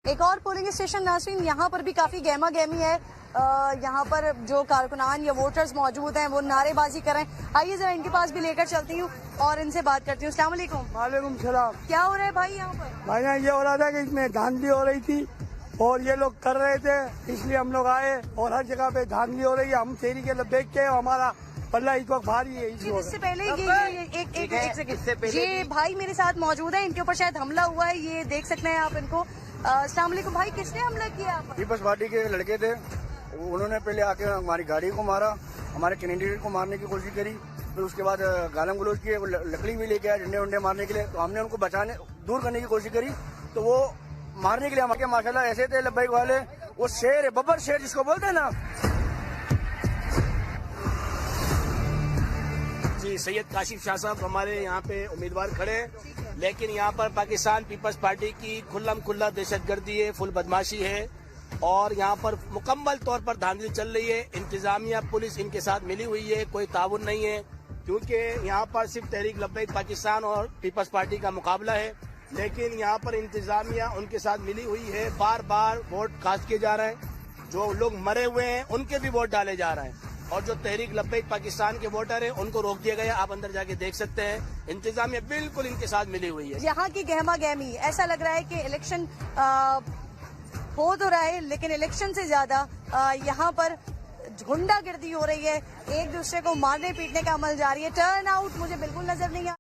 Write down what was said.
एक और polling station नाज़रीन, यहाँ पर भी काफी गहमा गहमी है। यहाँ पर जो कारकुनान या वोटर्स मौजूद हैं वो नारेबाजी कर रहे हैं। आइए जरा इनके पास भी लेकर चलती हूँ और इनसे बात करती हूँ। अस्सलाम वालेकुम। वालेकुम सलाम। क्या हो रहा है भाई यहाँ पर? भाई यहाँ ये हो रहा था कि इसमें धांधली हो रही थी और ये लोग कर रहे थे, इसलिए हम लोग आए और हर जगह पे धांधली हो रही है। हम तेरी के देख के हमारा पल्ला इस वक्त भारी है। इससे पहले एक सेकंड, ये भाई मेरे साथ मौजूद है, इनके ऊपर शायद हमला हुआ है, ये देख सकते हैं आप इनको। अस्सलाम वालेकुम भाई, किसने हमला किया आप? पीपल्स पार्टी के लड़के थे, उन्होंने पहले आके हमारी गाड़ी को मारा, हमारे कैंडिडेट को मारने की कोशिश करी, फिर उसके बाद गालम गलोच किए, लकड़ी भी लेके आए डंडे वंडे मारने के लिए। तो हमने उनको बचाने दूर करने की कोशिश करी तो वो मारने के लिए हमारे माशाल्लाह ऐसे थे लब्बैक वाले। वो शेर है, बब्बर शेर जिसको बोलते हैं ना। जी सैयद काशिफ शाह साहब हमारे यहाँ पे उम्मीदवार खड़े हैं, लेकिन यहाँ पर पाकिस्तान पीपल्स पार्टी की खुल्लम खुल्ला दहशतगर्दी है, फुल बदमाशी है और यहाँ पर मुकम्मल तौर पर धांधली चल रही है। इंतजामिया पुलिस इनके साथ मिली हुई है, कोई ताउन नहीं है, क्योंकि यहाँ पर सिर्फ तहरीक लब्बैक पाकिस्तान और पीपल्स पार्टी का मुकाबला है। लेकिन यहाँ पर इंतजामिया उनके साथ मिली हुई है, बार बार वोट कास्ट किए जा रहे हैं। जो लोग मरे हुए हैं उनके भी वोट डाले जा रहे हैं और जो तहरीक लब्बैक पाकिस्तान के वोटर हैं उनको रोक दिया गया। आप अंदर जाके देख सकते हैं, इंतजामिया बिल्कुल इनके साथ मिली हुई है। यहाँ की गहमा गहमी, ऐसा लग रहा है कि इलेक्शन हो तो रहा है, लेकिन इलेक्शन से ज्यादा यहाँ पर गुंडागर्दी हो रही है, एक दूसरे को मारने पीटने का अमल जारी है। टर्न आउट मुझे बिल्कुल नजर नहीं आ